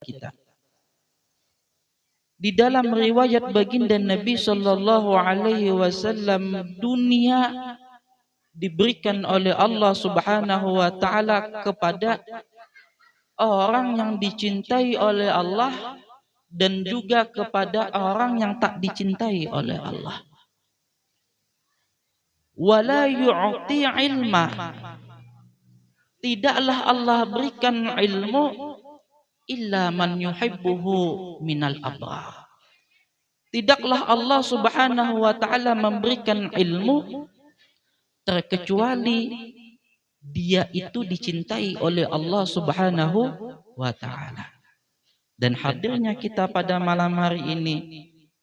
kita. Di dalam riwayat baginda Nabi sallallahu alaihi wasallam, dunia diberikan oleh Allah Subhanahu wa taala kepada orang yang dicintai oleh Allah dan juga kepada orang yang tak dicintai oleh Allah. Wala yu'ti ilma, tidaklah Allah berikan ilmu illa man yuhibbuhu minal abrar. Tidaklah Allah Subhanahu wa taala memberikan ilmu terkecuali dia itu dicintai oleh Allah Subhanahu wa taala. Dan hadirnya kita pada malam hari ini,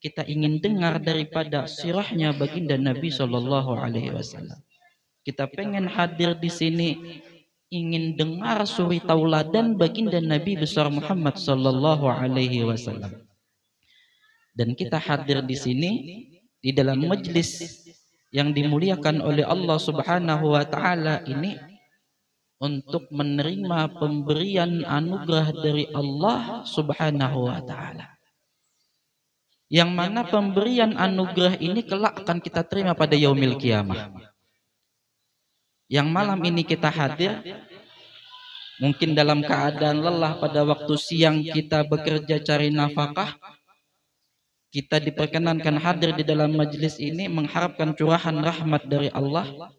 kita ingin dengar daripada sirahnya baginda Nabi sallallahu alaihi wasallam. Kita pengen hadir di sini ingin dengar suri tauladan baginda Nabi besar Muhammad sallallahu alaihi wasallam. Dan kita hadir di sini di dalam majlis yang dimuliakan oleh Allah Subhanahu wa taala ini untuk menerima pemberian anugerah dari Allah Subhanahu wa taala. Yang mana pemberian anugerah ini kelak akan kita terima pada yaumil qiyamah. Yang malam ini kita hadir mungkin dalam keadaan lelah pada waktu siang kita bekerja cari nafkah. Kita diperkenankan hadir di dalam majlis ini mengharapkan curahan rahmat dari Allah.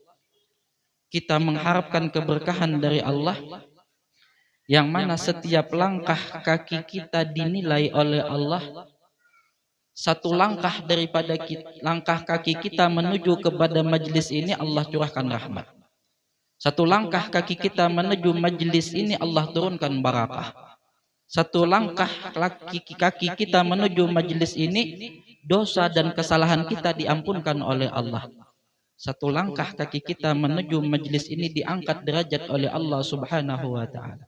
Kita mengharapkan keberkahan dari Allah. Yang mana setiap langkah kaki kita dinilai oleh Allah. Satu langkah daripada langkah kaki kita menuju kepada majlis ini Allah curahkan rahmat. Satu langkah kaki kita menuju majlis ini Allah turunkan barakah. Satu langkah kaki kita menuju majlis ini, dosa dan kesalahan kita diampunkan oleh Allah. Satu langkah kaki kita menuju majlis ini diangkat derajat oleh Allah Subhanahu wa taala.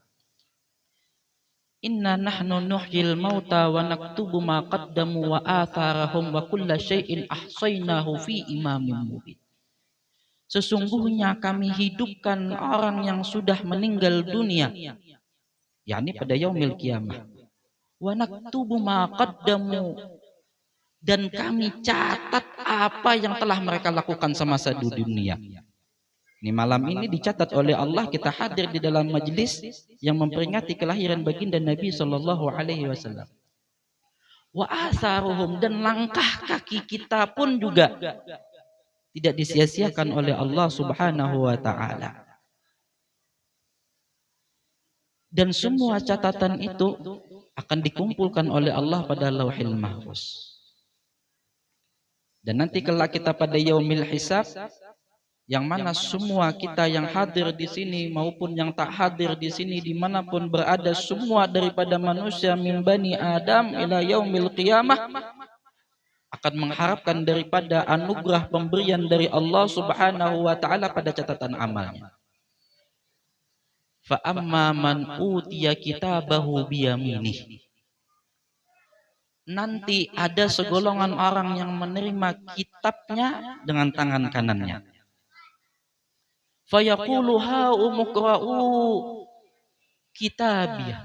Inna nahnu nuhyil mauta wa naktubu ma qaddamu wa atharahum wa kulla syai'in ahsaynahu fi imamin mubin. Sesungguhnya kami hidupkan orang yang sudah meninggal dunia, yakni pada yaumil qiyamah. Wa naktubu ma qaddamu, dan kami catat apa yang telah mereka lakukan semasa di dunia. Ini malam ini dicatat oleh Allah, kita hadir di dalam majlis yang memperingati kelahiran baginda Nabi sallallahu alaihi wasallam. Wa atharuhum, dan langkah kaki kita pun juga tidak disia-siakan oleh Allah Subhanahu wa taala. Dan semua catatan itu akan dikumpulkan oleh Allah pada Lauhil Mahfuz. Dan nanti kelak kita pada yaumil hisab, yang mana semua kita yang hadir di sini maupun yang tak hadir di sini dimanapun berada, semua daripada manusia min bani Adam ila yaumil qiyamah akan mengharapkan daripada anugerah pemberian dari Allah Subhanahu wa taala pada catatan amalnya. Fa amma man utiya kitabahu biyaminih, nanti ada segolongan orang yang menerima kitabnya dengan tangan kanannya. Fa yaqulu ha umqra'u kitabiyah,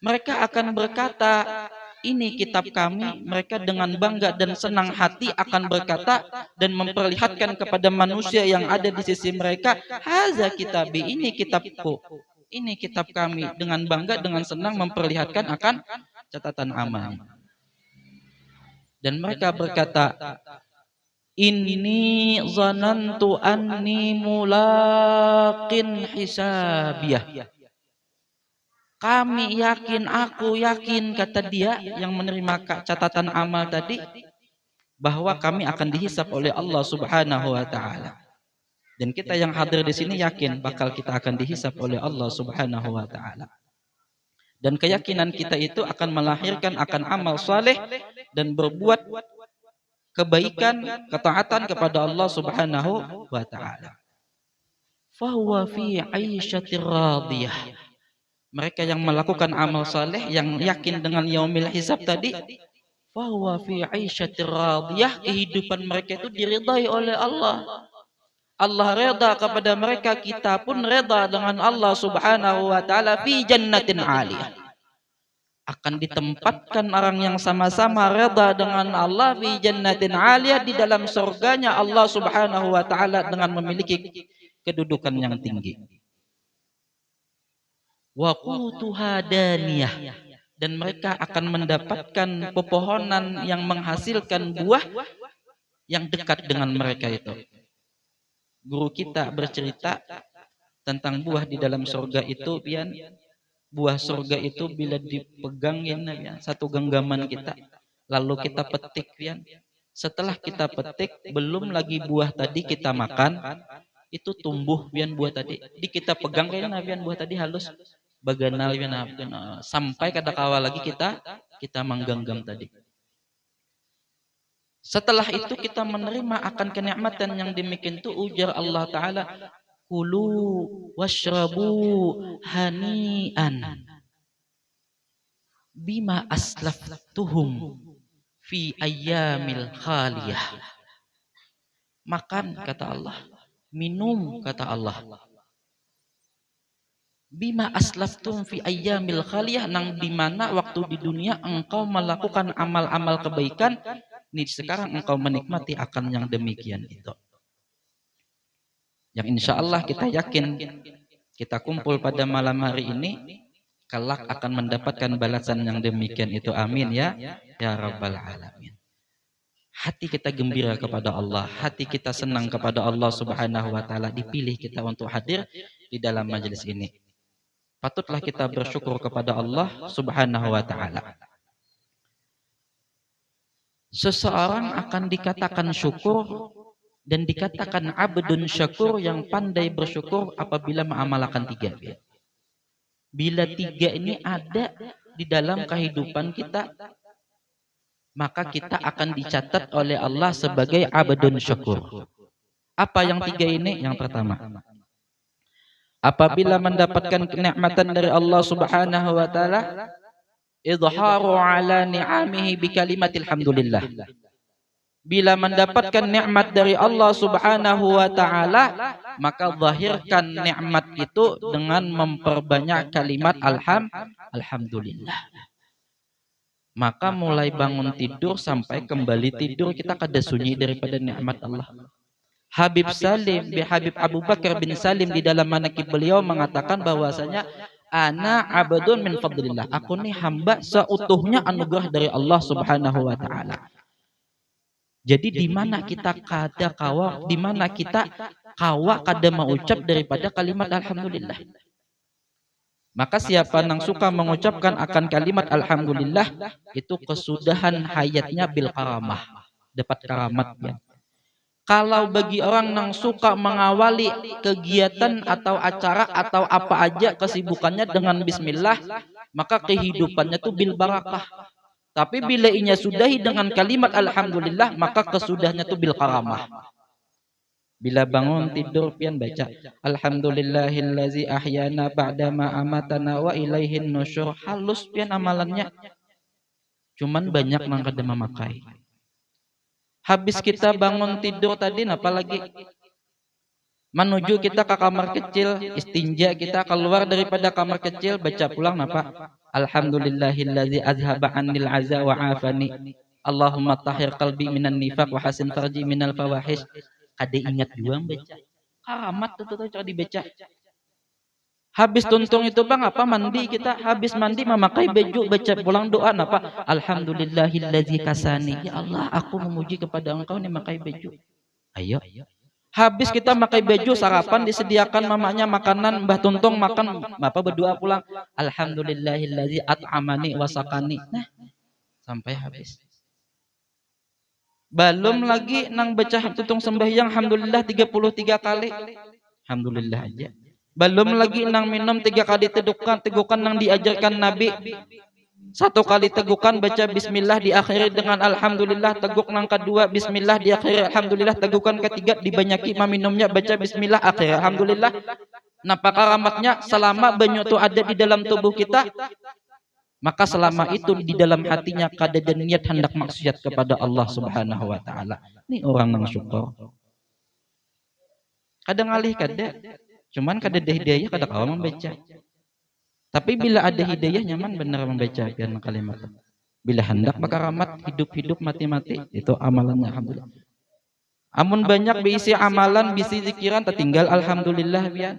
mereka akan berkata, ini kitab kami. Mereka dengan bangga dan senang hati akan berkata dan memperlihatkan kepada manusia yang ada di sisi mereka, haza kitabi, ini kitabku, ini kitab kami. Dengan bangga, dengan senang memperlihatkan akan catatan amal. Dan mereka berkata, inni zanantu anni mulaqin hisabiyah, kami yakin, aku yakin, kata dia yang menerima catatan amal tadi, bahwa kami akan dihisap oleh Allah Subhanahu wa taala. Dan kita yang hadir di sini yakin bakal kita akan dihisap oleh Allah Subhanahu wa taala. Dan keyakinan kita itu akan melahirkan akan amal saleh dan berbuat kebaikan, ketaatan kepada Allah Subhanahu wa taala. Fa huwa fi 'aisyatir radiyah, mereka yang melakukan amal saleh, yang yakin dengan yaumil hisab tadi, fa huwa fi 'aisyatir radiyah, kehidupan mereka itu diridai oleh Allah. Allah reda kepada mereka, kita pun reda dengan Allah Subhanahu wa taala, fi jannatin 'aliyah, akan ditempatkan orang yang sama-sama reda dengan Allah fi jannatin aliyah, di dalam surganya Allah Subhanahu wa taala dengan memiliki kedudukan yang tinggi. Wa qutuha daniyah, dan mereka akan mendapatkan pepohonan yang menghasilkan buah yang dekat dengan mereka itu. Guru kita bercerita tentang buah di dalam surga itu, pian. Buah surga itu bila dipegangin ya, satu genggaman kita, lalu kita petik pian. Setelah kita petik, belum lagi buah tadi kita makan, itu tumbuh pian buah tadi. Di kita pegang kayaknya pian buah tadi halus. Baganal pian sampai kada kawal lagi kita menggenggam tadi. Setelah itu kita menerima akan kenikmatan yang demikian itu, ujar Allah Ta'ala, kulu washrabu hani'an bima aslaftuhum fi ayyamil khaliyah. Makan, kata Allah. Minum, kata Allah. Bima aslaftum fi ayyamil khaliyah, nang dimana waktu di dunia engkau melakukan amal-amal kebaikan, nih sekarang engkau menikmati akan yang demikian itu. Yang insya Allah kita yakin kita kumpul pada malam hari ini kelak akan mendapatkan balasan yang demikian itu. Amin ya rabbal alamin. Hati kita gembira kepada Allah, hati kita senang kepada Allah Subhanahu wa taala, dipilih kita untuk hadir di dalam majelis ini. Patutlah kita bersyukur kepada Allah Subhanahu wa taala. Seseorang akan dikatakan syukur dan dikatakan abdun syakur, yang pandai bersyukur apabila mengamalkan tiga. Bila tiga ini ada di dalam kehidupan kita, maka kita akan dicatat oleh Allah sebagai abdun syakur. Apa yang tiga ini? Yang pertama, apabila mendapatkan kenikmatan dari Allah Subhanahu wa taala, idharu ala ni'amihi bi kalimatil hamdulillah. Bila mendapatkan nikmat dari Allah Subhanahu wa taala, maka zahirkan nikmat itu dengan memperbanyak kalimat alhamdulillah. Maka mulai bangun tidur sampai kembali tidur kita kada sunyi daripada nikmat Allah. Habib Abu Bakar bin Salim di dalam manaqib beliau mengatakan bahwasanya ana abdun min fadlillah, aku ni hamba seutuhnya anugerah dari Allah Subhanahu wa taala. Jadi di mana kita kada kawa, di mana kita kawa kada mengucap daripada kalimat alhamdulillah. Maka siapa yang suka mengucapkan akan kalimat alhamdulillah, itu kesudahan hayatnya bil karamah, dapat karamatnya. Kalau bagi orang yang suka mengawali kegiatan atau acara atau apa aja kesibukannya dengan bismillah, maka kehidupannya itu bil barakah. Tapi bila inya sudahi dengan kalimat alhamdulillah, maka kesudahnya itu bil karamah. Bila bangun tidur pian baca alhamdulillahillazi ahyana ba'dama amatana wa ilaihin nusyur, halus pian amalannya. Cuman banyak nang kada memakai. Habis kita bangun tidur tadi, apalagi menuju kita ke kamar kecil, istinja kita keluar daripada kamar kecil, baca pulang napa? Alhamdulillahillazi azhaba 'anil 'aza wa 'afani. Allahumma tahhir qalbi minan nifaq wa hasin farji minal fawahish. Kada ingat juga baca. Karamat itu cara dibaca. Habis tuntung itu bang apa mandi kita, habis mandi memakai baju, baca pulang doa napa? Alhamdulillahillazi kasani. Ya Allah, aku memuji kepada Engkau nih memakai baju. Ayo. Habis kita pakai baju, sarapan disediakan mamanya makanan, Mbah Tuntung makan, Bapak berdoa pulang, alhamdulillahillazi at'amani wa sakani. Nah, sampai habis. Belum lagi nang baca Tuntung sembahyang alhamdulillah 33 kali. Alhamdulillah aja. Belum lagi nang minum 3 kali tegukan nang diajarkan Nabi. 1 kali tegukan baca bismillah, diakhiri dengan alhamdulillah. Teguk nang kedua bismillah, diakhiri alhamdulillah. Tegukan ketiga dibanyaki meminumnya baca bismillah, akhir alhamdulillah. Napa karamatnya? Selama banyak itu ada di dalam tubuh kita, maka selama itu di dalam hatinya kada ada niat hendak maksiat kepada Allah Subhanahu wa taala. Ini orang nang syukur. Kadang alih kada, cuman kada daya kada kawa membaca. Tapi bila ada hidayah nyaman benar membaca pian kalimat. Bila hendak makaramat hidup-hidup mati-mati itu amalannya alhamdulillah. Amun banyak berisi amalan, bisi zikiran tertinggal alhamdulillah pian.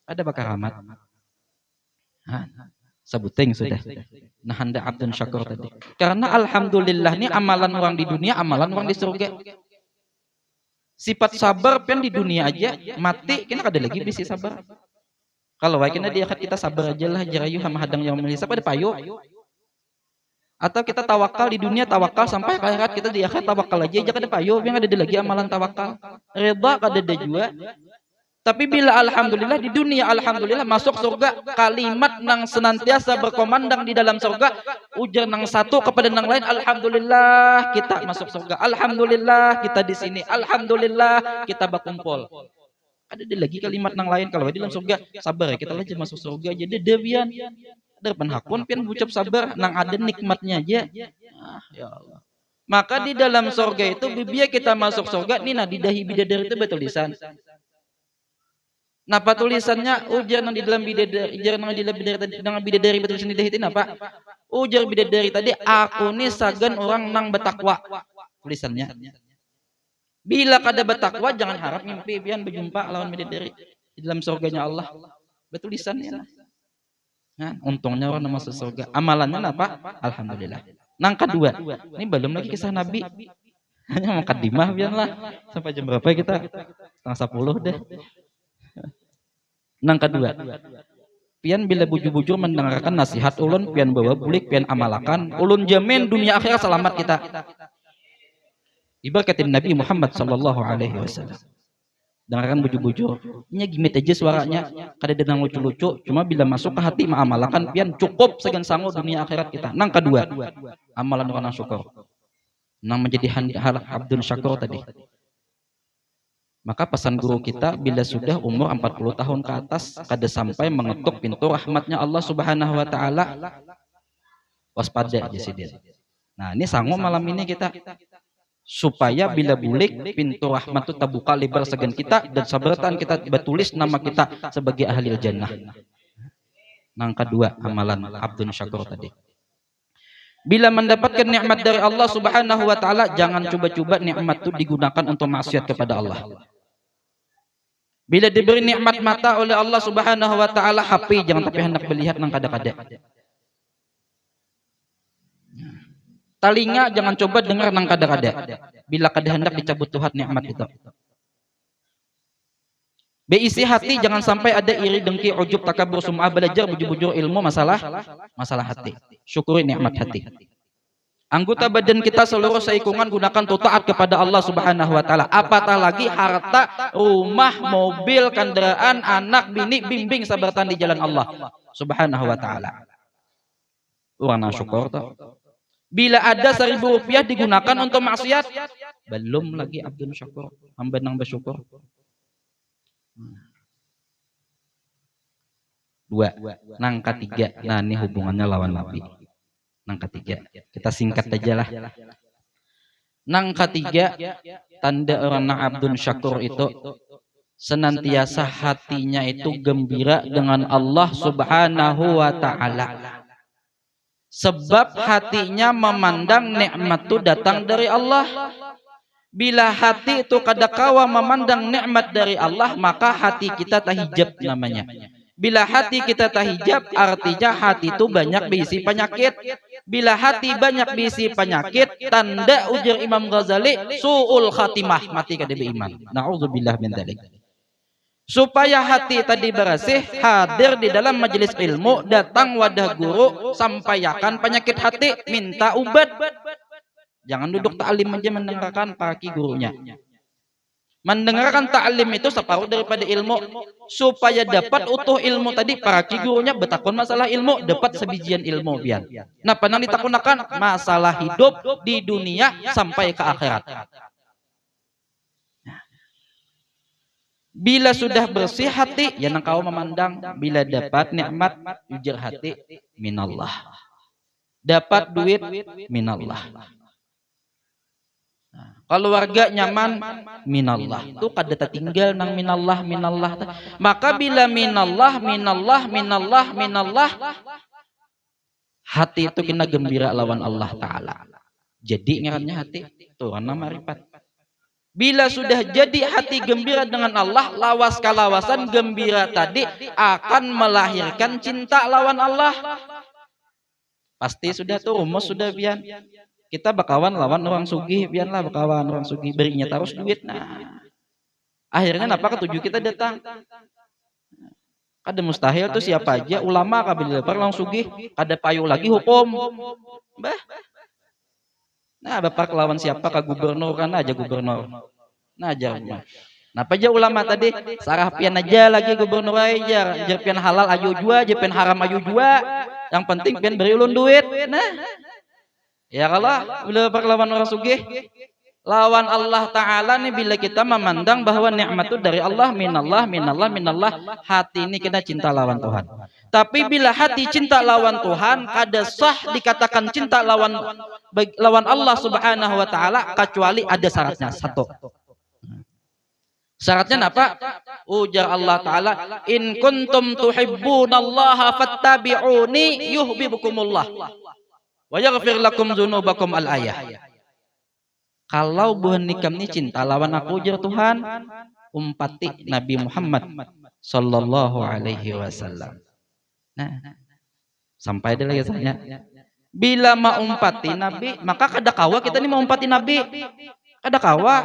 Ada makaramat. Sebuting sudah. Nah hendak abdun syakur tadi. Karena alhamdulillah ini amalan orang di dunia, amalan orang di surga. Sifat sabar pian di dunia aja mati kena ada lagi bisi sabar. Kalau kena di akhirat kita sabar aja lah jarayu hama hadang yang melisap ada payo. Atau kita tawakal di dunia tawakal sampai akhirat kita di akhirat tawakal aja kada payo yang ada lagi amalan tawakal. Reda kada ada juga. Tapi bila alhamdulillah di dunia alhamdulillah masuk surga kalimat nang senantiasa berkomandang di dalam surga ujar nang satu kepada nang lain alhamdulillah kita masuk surga alhamdulillah kita di sini alhamdulillah kita berkumpul. Ada lagi kalimat nang lain kalau di dalam surga sabar ya kita aja masuk surga aja devian depan hakun pian ucap sabar nang ada nikmatnya aja. Ya Allah. Maka di dalam surga itu bibiya kita masuk surga nih nah di dahi bidadari itu bertulisan. Napa tulisannya ujar nang di dalam bidadari ujar nang di dalam bidadari dengan bidadari bertulisan di dahi itu napa? Ujar bidadari tadi aku nih sagan orang nang bertakwa tulisannya. Bila kada bertakwa jangan harap mimpi pian berjumpa lawan bidadari di dalam surganya Allah. Bertulisannya. Nah, untungnya orang masuk surga. Amalannya apa? Alhamdulillah. Nang kedua, ini belum lagi kisah Nabi. Hanya mukadimah pian lah. Sampai jam berapa kita? 9:30 deh. Nang kedua. Pian bila bujur-bujur mendengarkan nasihat ulun, pian bawa bulik, pian amalakan, ulun jamin dunia akhirat selamat kita. Ibarat Nabi Muhammad sallallahu alaihi wasallam. Dengarkan bujur-bujur. Ini gimit aja suaranya, kada denang lucu-lucu, cuma bila masuk ke hati mengamalkan pian cukup segan sangu dunia akhirat kita. Nang kedua, amalan orang syukur. Nang menjadi hal abdun syakur tadi. Maka pesan guru kita bila sudah umur 40 tahun ke atas kada sampai mengetuk pintu rahmatnya Allah Subhanahu wa taala. Waspada aja sidin. Nah, ini sangu malam ini kita supaya bila bulik pintu rahmat itu terbuka lebar segan kita dan sabaratan kita bertulis nama kita sebagai ahli jannah. Nang kedua amalan abdun syakur tadi. Bila mendapatkan nikmat dari Allah Subhanahu wa taala jangan coba-coba nikmat itu digunakan untuk maksiat kepada Allah. Bila diberi nikmat mata oleh Allah Subhanahu wa taala HP jangan tapi hendak melihat nang kada-kada. Talinga jangan coba dengar nang kada-kada. Bila kada hendak dicabut Tuhan nikmat itu. Beisi hati jangan sampai ada iri dengki ujub takabur sum'ah belajar bujur-bujur ilmu masalah hati. Syukuri nikmat hati. Anggota badan kita seluruh seikungan gunakan taat kepada Allah Subhanahu wa taala. Apatah lagi harta, rumah, mobil, kendaraan, anak, bini, bimbing sabartan di jalan Allah Subhanahu wa taala. Orang syukur tuh. Bila ada 1.000 rupiah digunakan untuk maksiat, belum lagi abdun syukur, hamba nang bersyukur. Dua, nang ketiga, nah ini hubungannya lawan Nabi. Nang ketiga, kita singkat aja lah. Nang ketiga, tanda orang nang abdun syakur itu senantiasa hatinya itu gembira dengan Allah Subhanahu wa taala. Sebab hatinya memandang nikmat itu datang dari Allah. Bila hati itu kadakawa memandang nikmat dari Allah, maka hati kita tahijab namanya. Bila hati kita tahijab, artinya hati itu banyak berisi penyakit. Bila hati banyak berisi penyakit, tanda ujar Imam Ghazali, su'ul khatimah, mati kada beriman. Na'udzubillah min dzalik. Supaya hati tadi bersih, hadir di dalam majelis ilmu, datang wadah guru, sampaikan penyakit hati, minta ubat. Jangan duduk ta'lim aja mendengarkan kaki gurunya. Mendengarkan ta'lim itu separuh daripada ilmu. Supaya dapat utuh ilmu tadi, kaki gurunya bertakun masalah ilmu, dapat sebijian ilmu biar. Nah, panang ditakunakan masalah hidup di dunia sampai ke akhirat. Bila sudah bersih hati, ya nang kau memandang. Bila dapat nikmat, ujar hati, minallah. Dapat duit, minallah. Keluarga nyaman minallah. Itu kada tertinggal nang minallah minallah. Maka bila minallah, hati itu kena gembira lawan Allah Ta'ala. Jadi ngarannya hati. Itu karena marifat. Bila sudah jadi hati gembira dengan Allah, lawas kalawasan gembira tadi akan melahirkan cinta lawan Allah. Pasti sudah tuh rumus sudah pian. Kita bakawan lawan orang sugih, pianlah bakawan orang sugih, berinya terus duit. Nah, akhirnya napa ketujuh kita datang. Kada mustahil tuh siapa aja ulama kabila orang sugih, kada payu lagi hukum. Bah. Nah, bapak lawan siapa ka gubernur kan aja gubernur. Nah aja. Napa aja ulama tadi sarah pian aja lagi gubernur aja, jer pian halal ayo jua, jer pian haram ayo jua. Yang penting pian beri ulun duit. Nah. Ya kalau bila perlawan orang sugih lawan Allah Ta'ala nih, bila kita memandang bahwa nikmat itu dari Allah, minallah, hati ini kena cinta lawan Tuhan. Tapi bila hati cinta lawan Tuhan, kada sah dikatakan cinta lawan Allah Subhanahu wa Ta'ala kecuali ada syaratnya satu. Syaratnya apa? Ujar Allah Ta'ala, in kuntum tuhibbunallaha fattabi'uni yuhibbukumullah wa yaghfir lakum dzunubakum al-ayah. Kalau buhan nikam ni cinta lawan aku jar Tuhan, umpati Nabi Muhammad sallallahu alaihi wasallam. Nah, sampai ada lagi tanya. Bila mau umpati Nabi, maka kada kawa kita ni mau umpati Nabi. Kada kawa.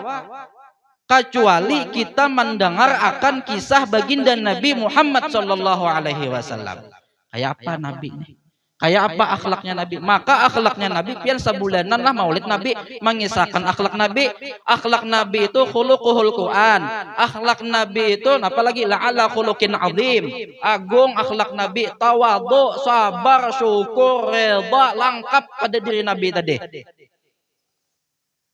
Kecuali kita mendengar akan kisah baginda Nabi Muhammad sallallahu alaihi wasallam. Kayak apa Nabi nih? Kayak apa akhlaknya Nabi? Maka akhlaknya Nabi pian sebulanan lah maulid Nabi mengisahkan akhlak Nabi. Akhlak Nabi itu khuluquhul Quran. Akhlak Nabi itu apalagi la'ala khuluqin azim. Agung akhlak Nabi, tawadhu, sabar, syukur, redha, lengkap pada diri Nabi tadi.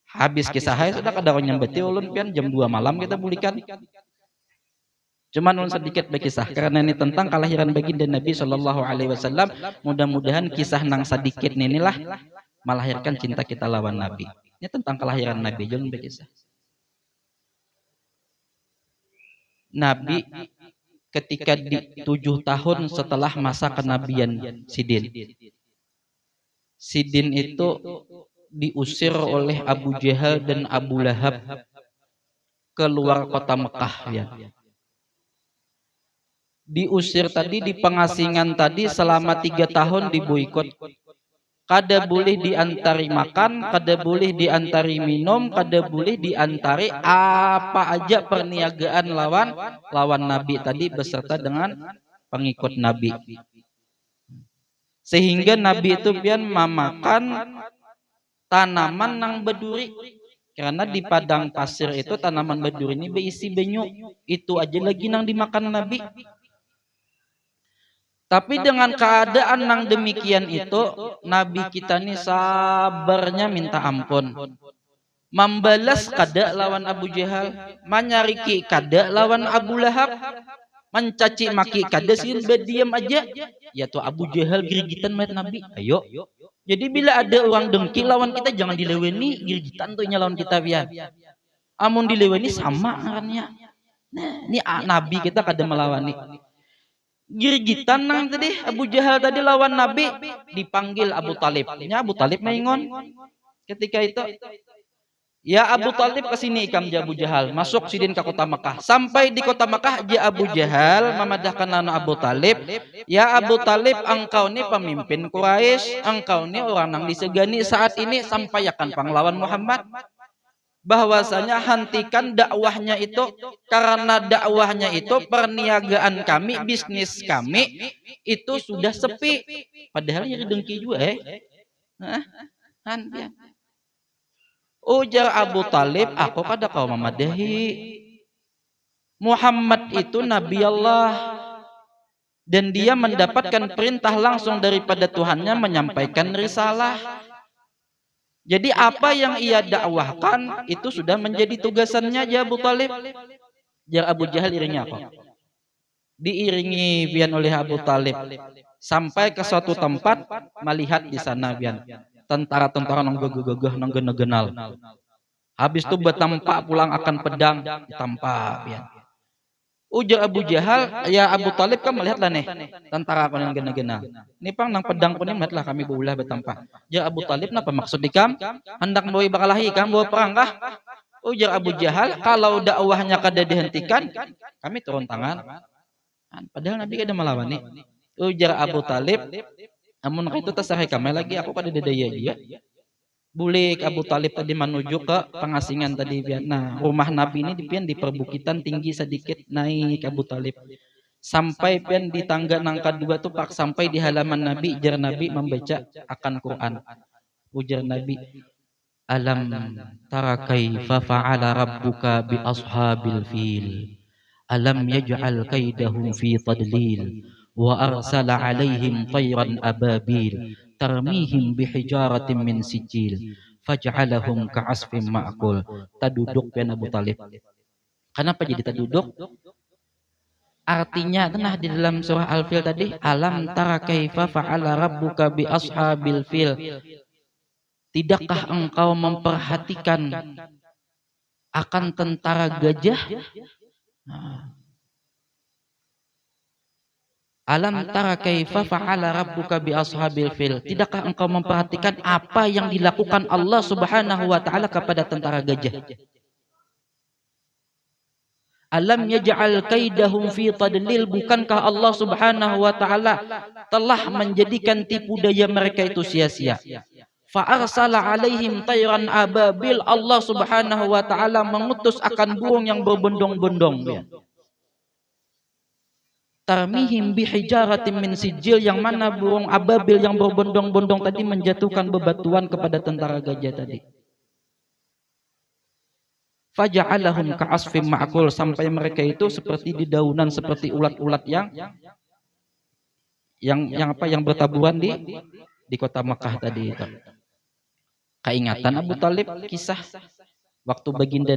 Habis kisah hai sudah kada nyambeti ulun pian jam 2 malam kita bulikan. Cuman sedikit berkisah karena ini tentang kelahiran baginda Nabi Shallallahu Alaihi Wasallam. Mudah-mudahan kisah nang sedikit inilah melahirkan cinta kita lawan Nabi. Ini tentang kelahiran Nabi. Jangan berkisah. Nabi ketika di 7 tahun setelah masa kenabian Sidin. Sidin itu diusir oleh Abu Jahal dan Abu Lahab keluar kota Mekah ya. Diusir tadi di pengasingan tadi selama 3 tahun diboikot. Kada boleh diantari makan, kada boleh diantari minum, kada boleh diantari apa aja perniagaan lawan Nabi tadi beserta dengan pengikut Nabi. Sehingga Nabi itu pian memakan tanaman nang berduri. Karena di padang pasir itu tanaman berduri ini berisi benyu. Itu aja lagi nang dimakan Nabi. Tapi dengan keadaan nang demikian itu, Nabi kita ini sabarnya minta ampun. Membalas kada lawan Abu Jahal, menyariki kada lawan Abu Lahab, mencaci maki kada sih berdiam aja. Ya tuh Abu Jahal girigitan mayat Nabi. Ayo. Jadi bila ada orang dengki lawan kita jangan dileweni, girigitan tuh lawan kita biar. Amun dileweni sama arannya. Nah, ini Nabi kita kada melawani. Girigitan nang tadi Abu Jahal tadi lawan Nabi dipanggil Abu Talib. Ya Abu Talib maingon ketika itu. Ya Abu Talib kesini ikam Abu Jahal masuk sidin ke kota Mekah. Sampai di kota Mekah ja Abu Jahal memadahkan nana Abu Talib. Ya Abu Talib, engkau ni pemimpin Quraisy, engkau ni orang nang disegani saat ini, sampaikan panglawan Muhammad bahwasanya hentikan dakwahnya itu, karena dakwahnya itu perniagaan kami, bisnis kami itu sudah sepi. Padahal ya dengki juga ujar Abu Talib, aku kada kau memadahi. Muhammad itu Nabi Allah dan dia mendapatkan perintah langsung daripada Tuhannya menyampaikan risalah. Jadi apa yang ia dakwahkan itu sudah menjadi tugasannya ya Abu Talib. Ya Abu Jahal iringi apa? Diiringi pian oleh Abu Talib sampai ke suatu tempat, melihat di sana pian tentara-tentara nang gagah-gagah nang genal. Habis itu bertampak pulang akan pedang, ditampak ya. Ujar Abu Jahal, ya Abu Talib kan melihatlah nih tentara aku yang gena-gena. Ini pang nang pedang pun melihatlah kami berulah bertampak. Ya Abu Talib, napa maksud ikam? Hendak bawa berkelahi, kamu bawa perang kah? Ujar Abu Jahal, kalau dakwahnya kada dihentikan, kami turun tangan. Padahal Nabi kada melawan nih. Ujar Abu Talib, amun itu tersarai kami lagi, aku kada daya dia. Bulik Abu Talib tadi menuju ke pengasingan tadi. Nah, rumah Nabi ini di perbukitan tinggi sedikit, naik Abu Talib. Sampai pian di tangga nangka dua tuh pak, sampai di halaman Nabi, jar Nabi membaca akan Quran. Ujar Nabi, alam tara kaifa fa'ala rabbuka bi ashabil fil. Alam yaj'al kaidahum fi tadlil wa arsala alaihim tayran ababil tarmihim bihijaratin min sijil faj'alahum ka'asfin ma'kul. Taduduk pian Abu Talib. Kenapa jadi taduduk? Artinya tenah di dalam surah Al-Fil tadi, alam tara kaifa fa'ala rabbuka bi ashabil fil. Tidakkah engkau memperhatikan akan tentara gajah? Alam tara kaifa fa'ala rabbuka bi ashabil fil. Tidakkah engkau memperhatikan apa yang dilakukan Allah Subhanahu wa taala kepada tentara gajah? Alam yaj'al kaidahum fi tadlil. Bukankah Allah Subhanahu wa taala telah menjadikan tipu daya mereka itu sia-sia? Fa arsala alaihim tayran ababil. Allah Subhanahu wa taala mengutus akan burung yang berbondong-bondong. Tarmihim bihijaratin min sijil, yang mana burung ababil yang berbondong-bondong tadi menjatuhkan bebatuan kepada tentara gajah tadi. Faja'alahum ka'asfim ma'kul, sampai mereka itu seperti dedaunan, seperti ulat-ulat yang bertaburan di kota Makkah tadi itu. Keingatan Abu Talib kisah waktu baginda